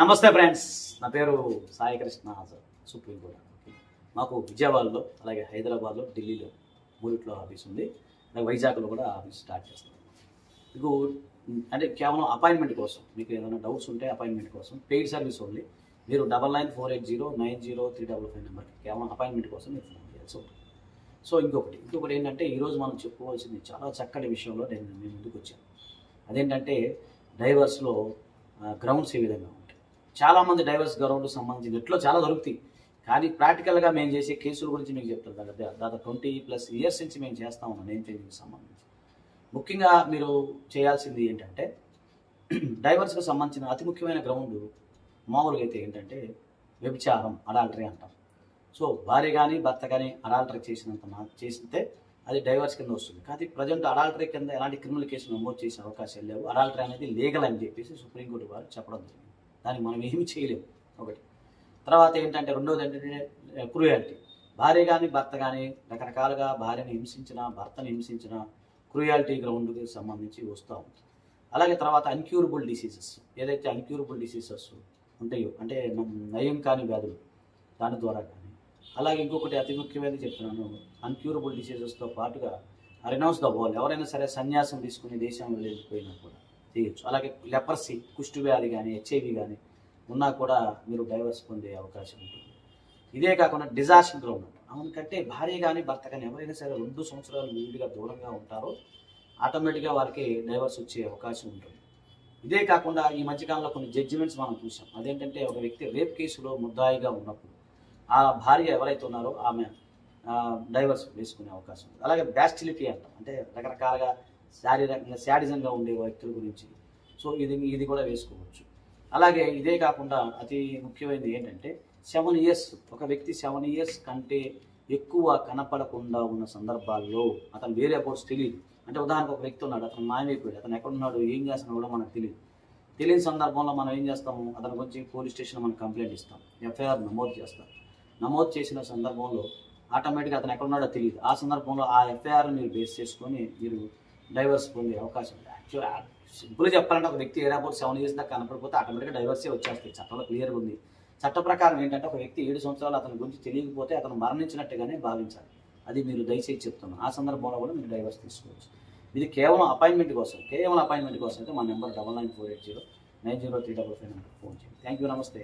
నమస్తే ఫ్రెండ్స్, నా పేరు సాయి కృష్ణ ఆజాద్, సుప్రీం కోర్ట్. మాకు విజయవాడలో, అలాగే హైదరాబాద్లో, ఢిల్లీలో మూడిట్లో ఆఫీస్ ఉంది. అలాగే వైజాగ్లో కూడా ఆఫీస్ స్టార్ట్ చేస్తాం. మీకు అంటే కేవలం అపాయింట్మెంట్ కోసం, మీకు ఏదైనా డౌట్స్ ఉంటే అపాయింట్మెంట్ కోసం పెయిడ్ సర్వీస్ ఓన్లీ. మీరు 9948090355 నెంబర్కి కేవలం అపాయింట్మెంట్ కోసం మీరు ఫోన్ చేయాల్సి ఉంటుంది. సో ఇంకొకటి ఏంటంటే, ఈరోజు మనం చెప్పుకోవాల్సింది చాలా చక్కటి విషయంలో నేను ముందుకు వచ్చాను. అదేంటంటే డైవర్స్లో గ్రౌండ్స్ ఏ విధంగా ఉంటాయి. చాలామంది డైవర్స్ గ్రౌండ్కి సంబంధించి నెట్లో చాలా దొరుకుతాయి. కానీ ప్రాక్టికల్గా మేము చేసే కేసుల గురించి మీకు చెప్తాను. దాదాపు 20+ ఇయర్స్ నుంచి మేము చేస్తా ఉన్నాం నేమ్ చేంజింగ్కి సంబంధించి. ముఖ్యంగా మీరు చేయాల్సింది ఏంటంటే, డైవర్స్కి సంబంధించిన అతి ముఖ్యమైన గ్రౌండ్ మామూలుగా అయితే ఏంటంటే వ్యభిచారం, అడాల్టరీ అంటాం. సో భార్య కానీ భర్త కానీ అడాల్టరీ చేసితే అది డైవర్స్ కింద వస్తుంది. కానీ ప్రజెంట్ అడాల్టరీ కింద ఎలాంటి క్రిమినల్ కేసులు నమోదు చేసే అవకాశాలు లేవు. అడాల్టరీ అనేది లీగల్ అని చెప్పేసి సుప్రీంకోర్టు వారు చెప్పడం జరిగింది. దానికి మనం ఏమి చేయలేము. ఒకటి. తర్వాత ఏంటంటే, రెండోది ఏంటంటే క్రూయాలిటీ. భార్య కానీ భర్త కానీ రకరకాలుగా భార్యని హింసించిన, భర్తని హింసించిన క్రూయాలిటీ గ్రౌండ్కి సంబంధించి వస్తూ ఉంటుంది. అలాగే తర్వాత అన్క్యూరబుల్ డిసీజెస్, ఏదైతే అన్క్యూరబుల్ డిసీజెస్ ఉంటాయో, అంటే నయం కాని వ్యాధులు, దాని ద్వారా కానీ. అలాగే ఇంకొకటి అతి ముఖ్యమైనది చెప్తున్నాను, అన్క్యూరబుల్ డిసీజెస్తో పాటుగా రెనౌన్స్ ద వరల్డ్, ఎవరైనా సరే సన్యాసం తీసుకుని దేశం వెళ్ళిపోయినా కూడా చేయొచ్చు. అలాగే లెపర్సీ, కుష్టు వ్యాధి కానీ, హెచ్ఐవి కానీ ఉన్నా కూడా మీరు డైవర్స్ పొందే అవకాశం ఉంటుంది. ఇదే కాకుండా డిజాస్టర్ గ్రౌండ్ ఉంటుంది. అవునంటే భార్య కానీ భర్త కానీ ఎవరైనా సరే 2 సంవత్సరాలు వీడిగా దూరంగా ఉంటారో ఆటోమేటిక్గా వారికి డైవర్స్ వచ్చే అవకాశం ఉంటుంది. ఇదే కాకుండా ఈ మధ్యకాలంలో కొన్ని జడ్జిమెంట్స్ మనం చూసాం. అదేంటంటే, ఒక వ్యక్తి రేప్ కేసులో ముద్దాయిగా ఉన్నప్పుడు ఆ భార్య ఎవరైతే ఉన్నారో ఆమె డైవర్స్ వేసుకునే అవకాశం ఉంది. అలాగే బ్యాస్టిలిటీ అంటాం, అంటే రకరకాలుగా శారీరకంగా శాడిజంగా ఉండే వ్యక్తుల గురించి. సో ఇది కూడా వేసుకోవచ్చు. అలాగే ఇదే కాకుండా అతి ముఖ్యమైనది ఏంటంటే 7 ఇయర్స్, ఒక వ్యక్తి 7 ఇయర్స్ కంటే ఎక్కువ కనపడకుండా ఉన్న సందర్భాల్లో అతను వేరే అబౌట్స్ తెలియదు. అంటే ఉదాహరణకు ఒక వ్యక్తి ఉన్నాడు, అతను మాయమైపోయాడు, అతను ఎక్కడున్నాడు, ఏం చేస్తున్నాడు కూడా మనకు తెలియదు. తెలియని సందర్భంలో మనం ఏం చేస్తాము, అతని గురించి పోలీస్ స్టేషన్లో మనం కంప్లైంట్ ఇస్తాం, ఎఫ్ఐఆర్ నమోదు చేస్తాం. నమోదు చేసిన సందర్భంలో ఆటోమేటిక్గా అతను ఎక్కడున్నాడో తెలియదు. ఆ సందర్భంలో ఆ ఎఫ్ఐఆర్ మీరు బేస్ చేసుకొని మీరు డైవర్స్ పొందే అవకాశం ఉంది. యాక్చువల్గా సింపుల్గా చెప్పాలంటే, ఒక వ్యక్తి అబౌట్ 7 ఇయర్స్ దాకా కనపడిపోతే ఆటోమేటిక్గా డైవర్సే వచ్చేస్తుంది. చట్టంలో క్లియర్గా ఉంది. చట్ట ప్రకారం ఏంటంటే, ఒక వ్యక్తి 7 సంవత్సరాలు అతని గురించి తెలియకపోతే అతను మరణించినట్టుగానే భావించాలి. అది మీరు దయచేసి చెప్తున్నాను. ఆ సందర్భంలో కూడా మీరు డైవర్స్ తీసుకోవచ్చు. ఇది కేవలం అపాయింట్మెంట్ కోసం అయితే మా నెంబర్ 9948090355 నెంబర్ ఫోన్ చేయండి. థ్యాంక్ యూ, నమస్తే.